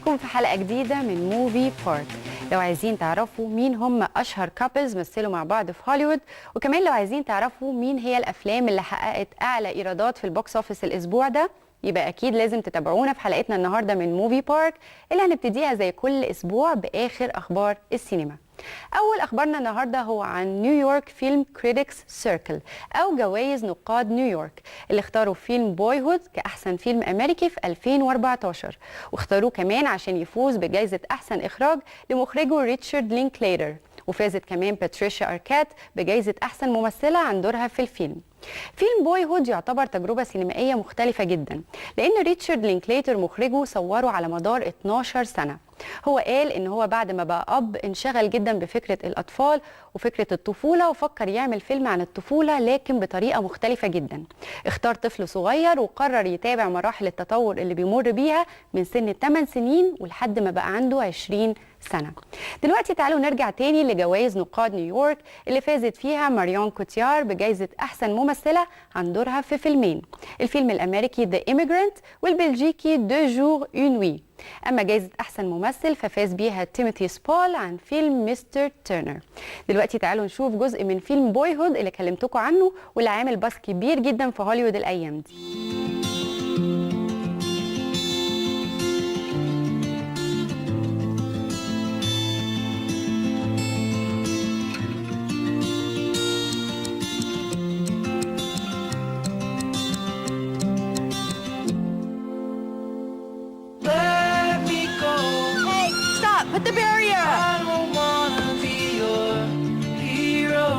بيكم في حلقة جديدة من موفي بارك. لو عايزين تعرفوا مين هم أشهر كابلز مثلوا مع بعض في هوليوود، وكمان لو عايزين تعرفوا مين هي الأفلام اللي حققت أعلى إيرادات في البوكس أوفيس الأسبوع ده، يبقى أكيد لازم تتابعونا في حلقتنا النهاردة من موفي بارك اللي هنبتديها زي كل أسبوع بآخر أخبار السينما. أول أخبارنا النهاردة هو عن نيويورك فيلم كريتكس سيركل أو جوائز نقاد نيويورك اللي اختاروا فيلم بويهود كأحسن فيلم أمريكي في 2014، واختاروه كمان عشان يفوز بجائزة أحسن إخراج لمخرجه ريتشارد لينكليتر، وفازت كمان باتريشيا أركات بجائزة أحسن ممثلة عن دورها في الفيلم. فيلم بويهود يعتبر تجربة سينمائية مختلفة جدا، لأن ريتشارد لينكليتر مخرجه صوره على مدار 12 سنة. هو قال إن هو بعد ما بقى أب انشغل جدا بفكرة الأطفال وفكرة الطفولة، وفكر يعمل فيلم عن الطفولة لكن بطريقة مختلفة جدا. اختار طفل صغير وقرر يتابع مراحل التطور اللي بيمر بيها من سن 8 سنين ولحد ما بقى عنده 20 سنة. دلوقتي تعالوا نرجع تاني لجوائز نقاد نيويورك اللي فازت فيها ماريون كوتيار بجائزة أحسن ممثلة عن دورها في فيلمين، الفيلم الأمريكي The Immigrant والبلجيكي Deux Jours Une Nuit. أما جائزة أحسن ممثل ففاز بيها تيموثي سبول عن فيلم مستر تيرنر. دلوقتي تعالوا نشوف جزء من فيلم بويهود اللي كلمتكم عنه واللي عامل باص كبير جدا في هوليوود الأيام دي. Put the barrier! I don't wanna be your hero.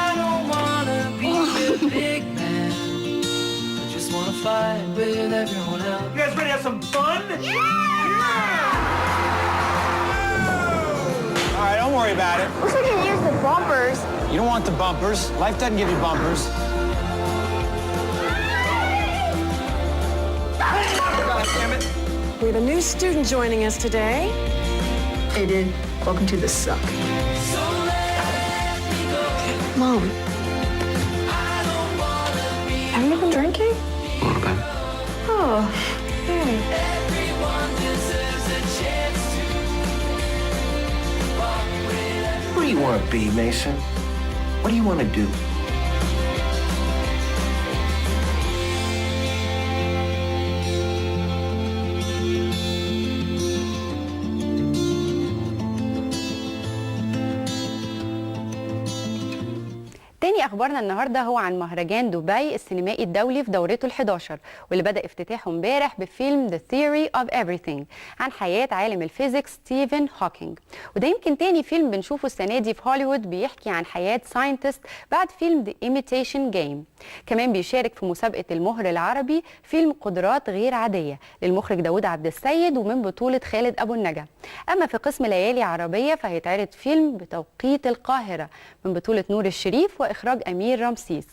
I don't wanna be the big man. I just wanna fight with everyone else. You guys ready to have some fun? Yeah! All right, don't worry about it. Looks like you used the bumpers. You don't want the bumpers. Life doesn't give you bumpers. God damn it. We have a new student joining us today. Hey, dude. Welcome to the suck. So let me go. Mom, I don't wanna be have you been drinking? A little bit. Oh, hey. everyone deserves a chance to walk with. Who do you want to be, Mason? What do you want to do? تاني أخبارنا النهاردة هو عن مهرجان دبي السينمائي الدولي في دورته ال11، واللي بدأ افتتاحه امبارح بفيلم The Theory of Everything عن حياة عالم الفيزيكس ستيفن هوكينج. وده يمكن تاني فيلم بنشوفه السنة دي في هوليوود بيحكي عن حياة ساينتست بعد فيلم The Imitation Game. كمان بيشارك في مسابقة المهر العربي فيلم قدرات غير عادية للمخرج داود عبد السيد ومن بطولة خالد أبو النجا. أما في قسم ليالي عربية فهيتعرض فيلم بتوقيت القاهرة من بطولة نور الشريف وإخراج أمير رمسيس.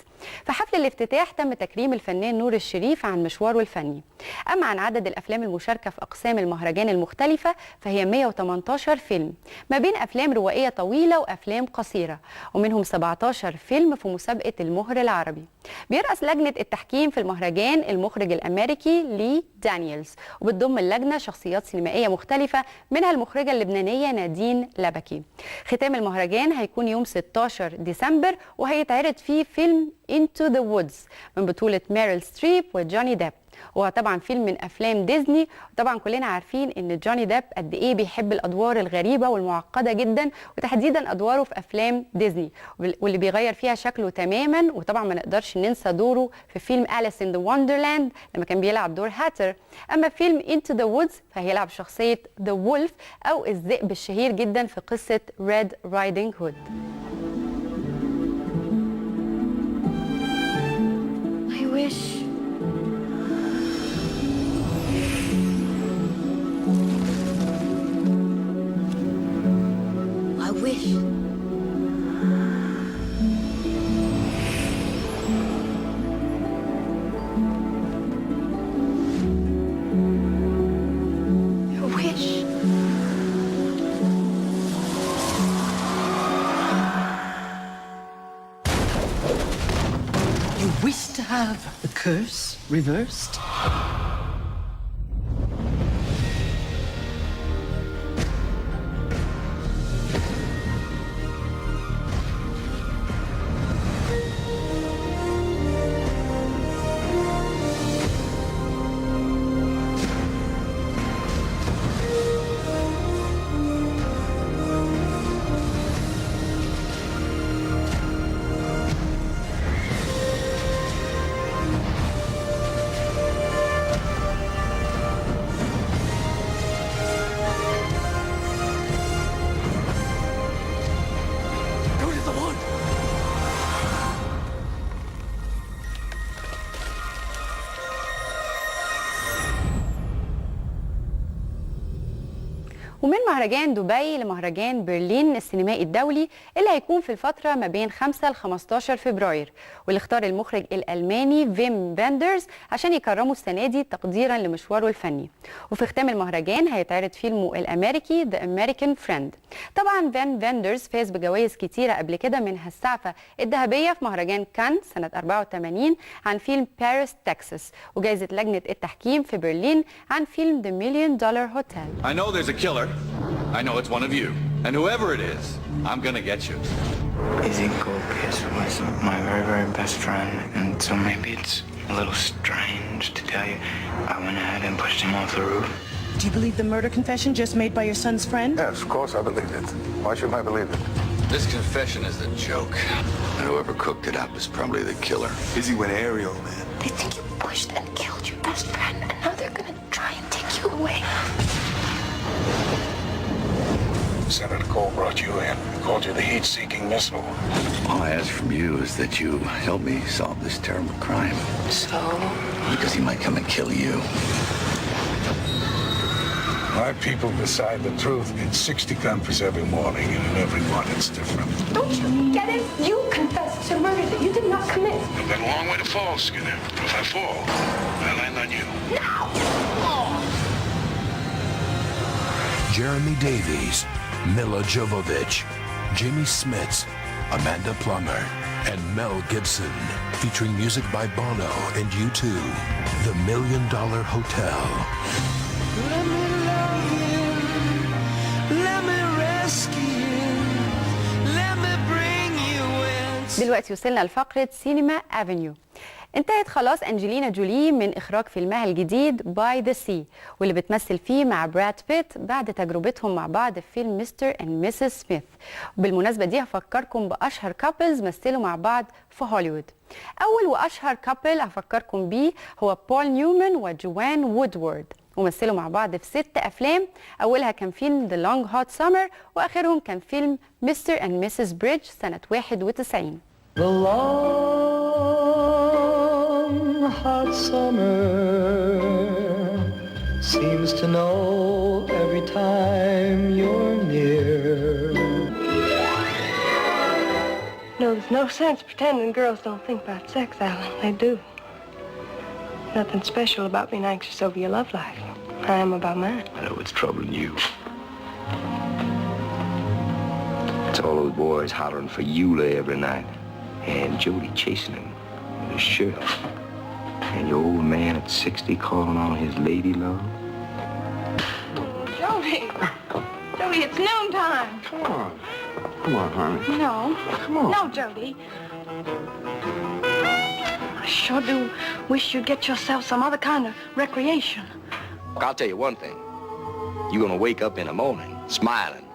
في حفل الافتتاح تم تكريم الفنان نور الشريف عن مشواره الفني. أما عن عدد الأفلام المشاركة في أقسام المهرجان المختلفة فهي 118 فيلم ما بين أفلام روائية طويلة وأفلام قصيرة، ومنهم 17 فيلم في مسابقة المهر العربي. بيرأس لجنة التحكيم في المهرجان المخرج الأمريكي لي دانييلز، وبتضم اللجنة شخصيات سينمائية مختلفة منها المخرجة اللبنانية نادين لبكي. ختام المهرجان هيكون يوم 16 ديسمبر وهيتعرض فيه فيلم Into the Woods من بطولة ميريل ستريب وجوني ديب، وهو طبعا فيلم من أفلام ديزني. وطبعا كلنا عارفين إن جوني ديب قد إيه بيحب الأدوار الغريبة والمعقدة جدا، وتحديدا أدواره في أفلام ديزني واللي بيغير فيها شكله تماما. وطبعا ما نقدرش ننسى دوره في فيلم أليس إن ذا وندرلاند لما كان بيلعب دور هاتر. أما فيلم Into the Woods فهيلعب شخصية ذا وولف أو الذئب الشهير جدا في قصة ريد رايدنج هود. I wish. I wish. I wish. You wish to have the curse reversed? ومن مهرجان دبي لمهرجان برلين السينمائي الدولي اللي هيكون في الفترة ما بين 5 ل 15 فبراير، واللي اختار المخرج الألماني فيم فاندرز عشان يكرمه السنة دي تقديرا لمشواره الفني. وفي ختام المهرجان هيتعرض فيلمه الأمريكي The American Friend. طبعا فيم فاندرز فاز بجوائز كتيرة قبل كده، منها السعفة الذهبية في مهرجان كان سنة 84 عن فيلم باريس تكساس، وجائزة لجنة التحكيم في برلين عن فيلم The $1 Million Hotel. I know there's a killer. I know it's one of you. And whoever it is, I'm gonna get you. Izzy Goldkiss was my very, very best friend, and so maybe it's a little strange to tell you. I went ahead and pushed him off the roof. Do you believe the murder confession just made by your son's friend? Yes, of course I believe it. Why shouldn't I believe it? This confession is a joke. And whoever cooked it up is probably the killer. Izzy went aerial, man. They think you pushed and killed your best friend, and now they're gonna try and take you away. Senator Cole brought you in. He called you the heat-seeking missile. All I ask from you is that you help me solve this terrible crime. So? Because he might come and kill you. My people decide the truth in 60 countries every morning, and in every one it's different. Don't you get it? You confessed to murder that you did not commit. I've got a long way to fall, Skinner. If I fall, I land on you. Now! Jeremy Davies, Mila Jovovich, Jimmy Smits, Amanda Plummer, and Mel Gibson, featuring music by Bono and U2, The $1 Million Hotel. Let me love you, let me rescue you, let me bring you in. دلوقتي وصلنا لفقرة سينما أفنيو. انتهت خلاص أنجلينا جولي من إخراج فيلمها الجديد باي ذا سي، واللي بتمثل فيه مع براد بيت بعد تجربتهم مع بعض في فيلم مستر اند مسز سميث. وبالمناسبة دي هفكركم بأشهر كابلز مثلوا مع بعض في هوليوود. أول وأشهر كابل هفكركم بيه هو بول نيومان وجوان وودورد، ومثلوا مع بعض في 6 أفلام. أولها كان فيلم The Long Hot Summer، وآخرهم كان فيلم مستر اند مسز بريدج سنة 91. The long hot summer seems to know every time you're near. No, there's no sense pretending girls don't think about sex, Alan. They do. Nothing special about being anxious over your love life. I am about mine. I know what's troubling you. It's all those boys hollering for Eula every night. And Jody chasing him with his shirt off. And your old man at 60 calling on his lady love. Jody! Jody, it's noontime. Come on. Come on, honey. No. Come on. No, Jody. I sure do wish you'd get yourself some other kind of recreation. I'll tell you one thing. You're gonna wake up in the morning smiling.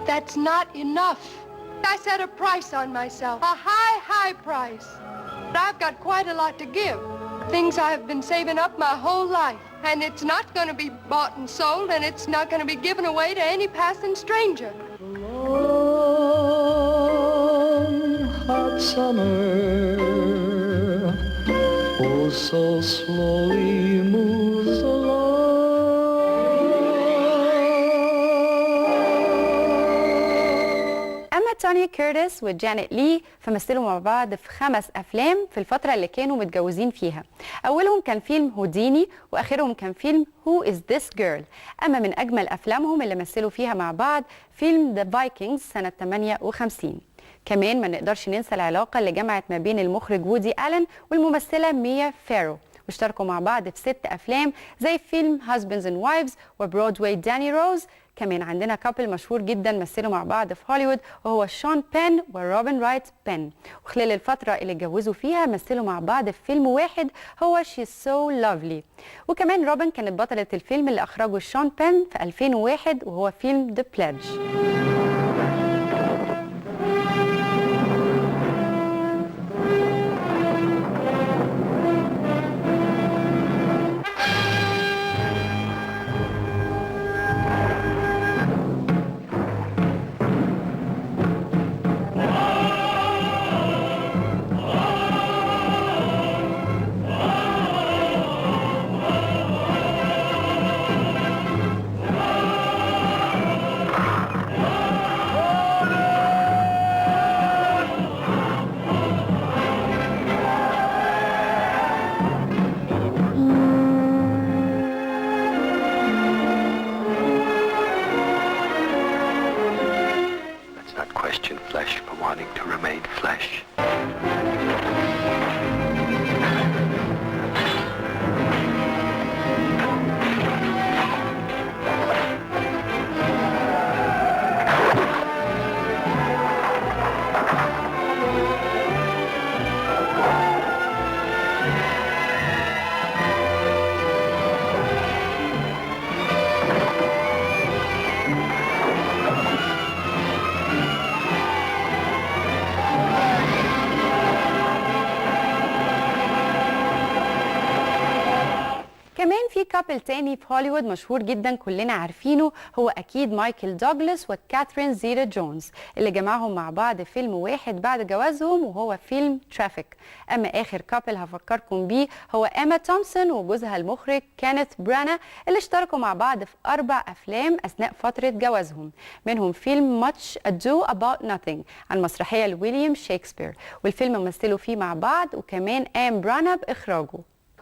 That's not enough. I set a price on myself, a high, high price. But I've got quite a lot to give. Things I've been saving up my whole life. And it's not going to be bought and sold, and it's not going to be given away to any passing stranger. Long hot summer, oh so slowly moves along. توني كيرتس وجانيت لي فمثلوا مع بعض في 5 أفلام في الفترة اللي كانوا متجوزين فيها. أولهم كان فيلم هوديني، وآخرهم كان فيلم Who is this girl. أما من أجمل أفلامهم اللي مثلوا فيها مع بعض فيلم The Vikings سنة 58. كمان ما نقدرش ننسى العلاقة اللي جمعت ما بين المخرج وودي ألن والممثلة ميا فارو، واشتركوا مع بعض في 6 أفلام زي فيلم Husbands and Wives وبرودواي داني روز. كمان عندنا كابل مشهور جدا مثلوا مع بعض في هوليوود وهو شون بين وروبن رايت بين، وخلال الفترة اللي اتجوزوا فيها مثلوا مع بعض في فيلم واحد هو She's So Lovely. وكمان روبن كانت بطلة الفيلم اللي أخرجه شون بين في 2001 وهو فيلم The Pledge. touching flesh but wanting to remain flesh. كمان في كابل تاني في هوليوود مشهور جدا كلنا عارفينه، هو اكيد مايكل دوغلاس وكاثرين زيتا جونز اللي جمعهم مع بعض فيلم واحد بعد جوازهم وهو فيلم ترافيك. اما اخر كابل هفكركم بيه هو ايما تومسون وجوزها المخرج كينيث برانا اللي اشتركوا مع بعض في 4 أفلام اثناء فترة جوازهم، منهم فيلم Much Ado About Nothing عن مسرحية لويليام شكسبير، والفيلم مثلوا فيه مع بعض وكمان قام برانا باخراجه.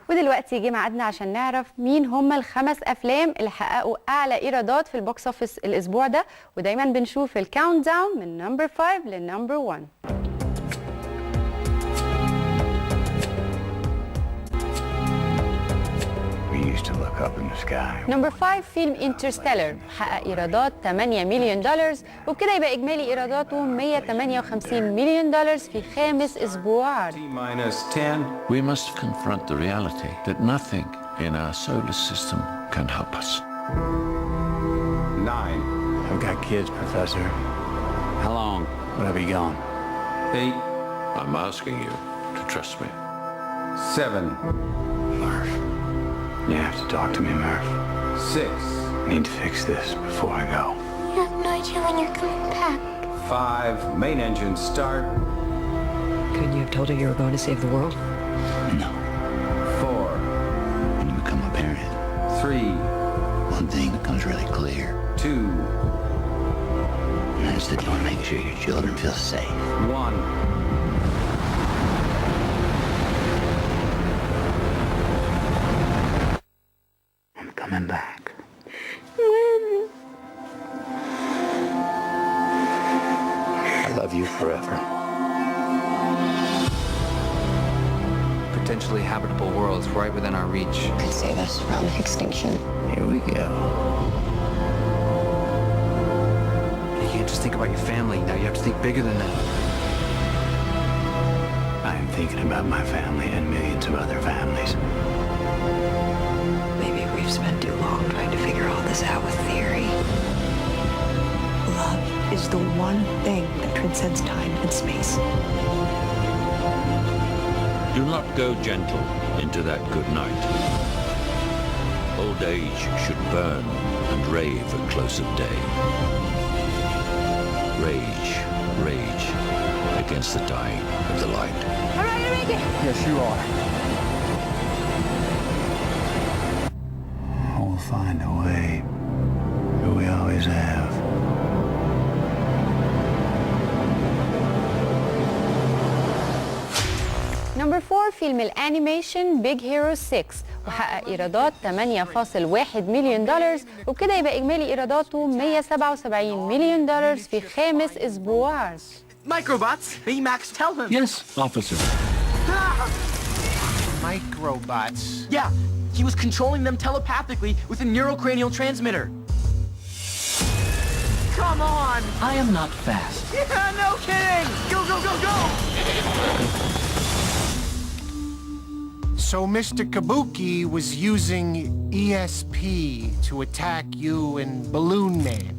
ودلوقتي جه ميعادنا عشان نعرف مين هم ال5 أفلام اللي حققوا أعلى إيرادات في البوكس أوفيس الأسبوع ده، ودايما بنشوف الكاونت داون من نمبر 5 للنمبر 1. نمبر 5 فيلم انترستيلر حقق إيرادات $8 مليون، وبكده يبقى إجمالي إيراداته $158 مليون في 5 أسبوع عرض. We must confront the reality that nothing in our solar system can help us. 9. I've got kids, Professor. How long would I be gone? 8. I'm asking you to trust me. 7. Murph. You have to talk to me, Murph. 6. I need to fix this before I go. You have no idea when you're coming back. 5. Main engine start. Couldn't you have told her you were going to save the world? No. 4. When you become a parent, 3. one thing becomes really clear. 2. And that's that you want to make sure your children feel safe. 1. Coming back. I love you forever. Potentially habitable worlds right within our reach. Could save us from extinction. Here we go. You can't just think about your family. Now you have to think bigger than that. I am thinking about my family and millions of other families. We've spent too long trying to figure all this out with theory. Love is the one thing that transcends time and space. Do not go gentle into that good night. Old age should burn and rave at close of day. Rage, rage against the dying of the light. All right, Enrique. Yes, you are. We'll find a way, but we always have. نمبر 4 فيلم الانيميشن بيج هيرو 6 وحقق ايرادات $8.1 مليون، وبكده يبقى اجمالي ايراداته $177 مليون في 5 اسبوع عرض. Microbots? Max, tell him. Yes, officer. Microbots? Yeah, he was controlling them telepathically with a neurocranial transmitter. Come on! I am not fast. Yeah, no kidding! Go, go, go, go! So Mr. Kabuki was using ESP to attack you and Balloon Man.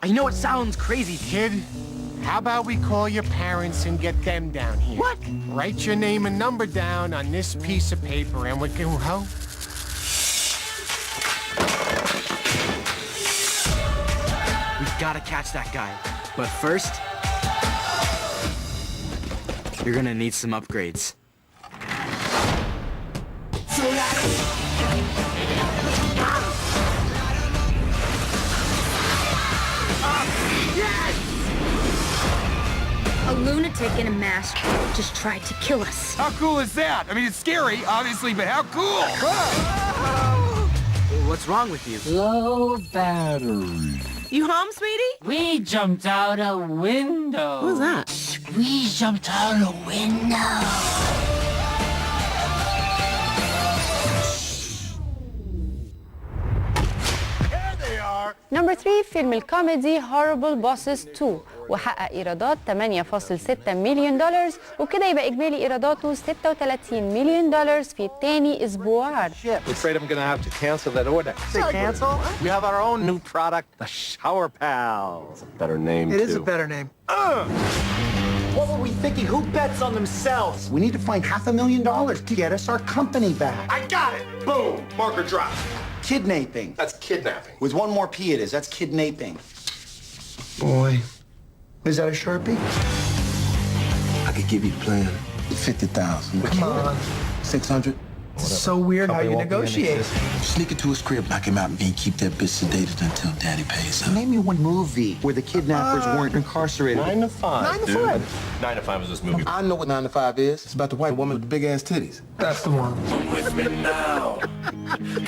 I know it sounds crazy, Kid, how about we call your parents and get them down here? What? Write your name and number down on this piece of paper and we can help. We've got to catch that guy. But first, you're gonna need some upgrades. lunatic in a mask just tried to kill us. How cool is that? I mean, it's scary, obviously, but how cool? What's wrong with you? Low battery. You home, sweetie? We jumped out a window. Who's that? We jumped out a window. نمبر 3 فيلم الكوميدي Horrible Bosses 2 وحقق إيرادات 8.6 مليون دولار وكده يبقى إجمالي إيراداته 36 مليون دولار في تاني أسبوع عرض. Afraid I'm gonna have to cancel that order. Say cancel? We have our own new product, the Shower Pal. It's a better name, It is a better name. What were we thinking? Who bets on themselves? We need to find $500,000 to get us our company back. I got it! Boom! Marker drop. Kidnapping. That's kidnapping. With one more P it is. That's kidnapping. Boy. Is that a Sharpie? I could give you the plan. 50,000. Come on. 600. It's so weird how you negotiate. Sneak into his crib, knock him out, and keep that bitch sedated until daddy pays up. Name me one movie where the kidnappers weren't incarcerated. 9 to 5. 9 to 5. 9 to 5 is this movie. I know what 9 to 5 is. It's about the white woman with the big ass titties. That's the one. Come with me now.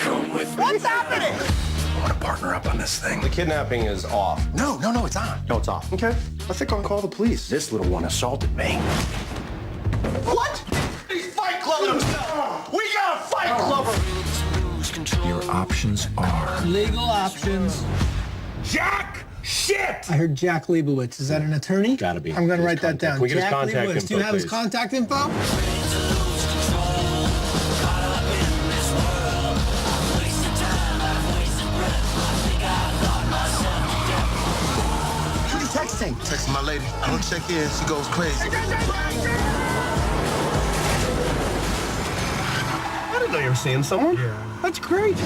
Come with me. What's happening? I want to partner up on this thing. The kidnapping is off. No, it's on. No, it's off. Okay. I think I'll call the police. This little one assaulted me. What? He's fight clubbing himself. We got a fight clubber. Your options are... Legal options. Jack! Shit! I heard Jack Leibowitz. Is that an attorney? Gotta be. I'm going to write that down. Can we get his Jack contact Leibowitz. info, Do you have his please? contact info? Who you texting? Texting my lady. I don't check in. She goes crazy. I didn't know you were seeing someone. Yeah. That's great.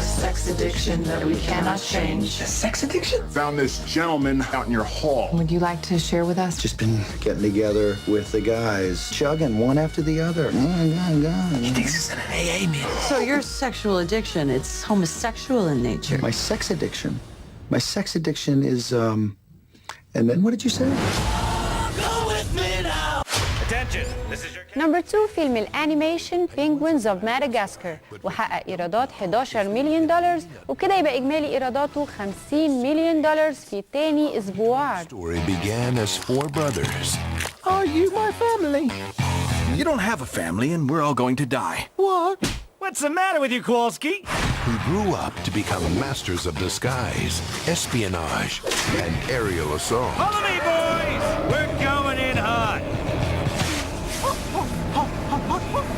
Sex addiction that we cannot change. A sex addiction? Found this gentleman out in your hall. Would you like to share with us? Just been getting together with the guys, chugging one after the other. He thinks it's an AA meeting. So your sexual addiction, it's homosexual in nature. My sex addiction. My sex addiction is, and then what did you say? Attention! This is your... نمبر 2 فيلم الانيميشن Penguins of Madagascar وحقق ايرادات 11 مليون دولار وكده يبقى اجمالي ايراداته 50 مليون دولار في تاني اسبوع عرض. Story began as 4 brothers. Are you my family? You don't have a family and we're all going to die. What? What's the matter with you, Kowalski? Who grew up to become masters of disguise, espionage, and aerial assault. Follow me, boys! We're going in hot.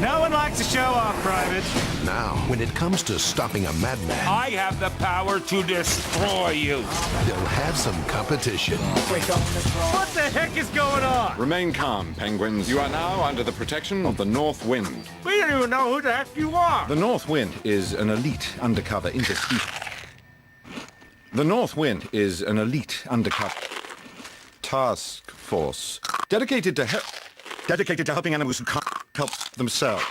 No one likes to show off, Private. Now, when it comes to stopping a madman, I have the power to destroy you. they'll have some competition. What the heck is going on? Remain calm, penguins. You are now under the protection of the North Wind. We don't even know who the heck you are. The North Wind is an elite undercover The North Wind is an elite undercover task force dedicated to helping animals who can't help themselves.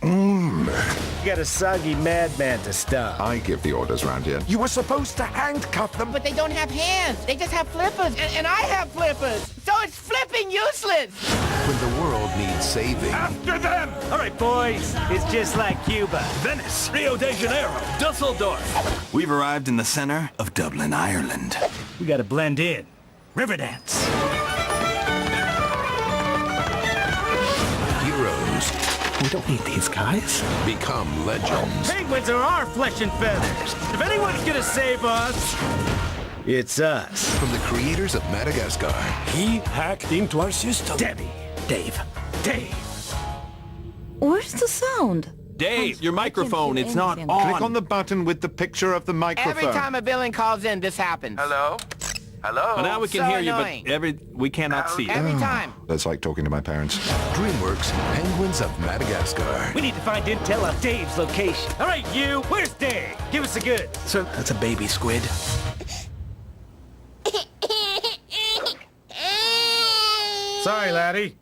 You got a soggy madman to stop. I give the orders around here. You were supposed to handcuff them. But they don't have hands. They just have flippers. And I have flippers. So it's flipping useless. When the world needs saving, After them! All right, boys. It's just like Cuba. Venice, Rio de Janeiro, Dusseldorf. We've arrived in the center of Dublin, Ireland. We gotta blend in. Riverdance. heroes We don't need these guys. become legends. Penguins are our flesh and feathers. If anyone's gonna save us, it's us. From the creators of Madagascar, He hacked into our system. Dave. Where's the sound? Dave, your microphone, it's not on. Click on the button with the picture of the microphone. Every time a villain calls in, this happens. Hello? Hello? Well, now we can So hear annoying. you, but we cannot see you. Every time. That's like talking to my parents. DreamWorks Penguins of Madagascar. We need to find intel on Dave's location. All right, you. Where's Dave? Give us a good. So that's a baby squid. Sorry, laddie.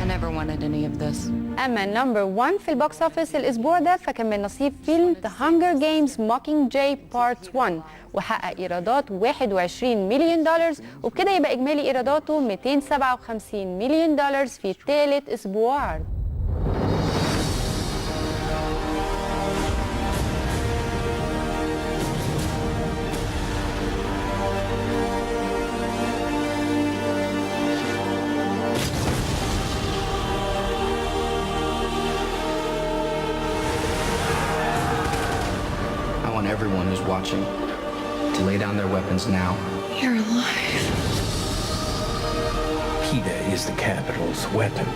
I never wanted any of this. أما نمبر 1 في البوكس اوفيس الأسبوع ده فكان من نصيب فيلم The Hunger Games Mockingjay Part 1 وحقق إيرادات 21 مليون دولار وبكده يبقى إجمالي إيراداته 257 مليون دولار في ثالث أسبوع عرض. Everyone who's watching to lay down their weapons now. You're alive. PETA is the capital's weapon,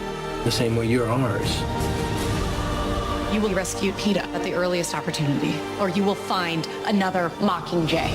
the same way you're ours. You will rescue PETA at the earliest opportunity, or you will find another Mockingjay.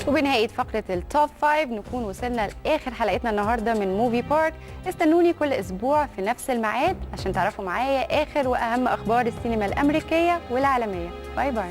وبنهاية فقرة التوب 5 نكون وصلنا لآخر حلقتنا النهاردة من موفي بارك. استنوني كل أسبوع في نفس الميعاد عشان تعرفوا معايا آخر وأهم أخبار السينما الأمريكية والعالمية. باي باي.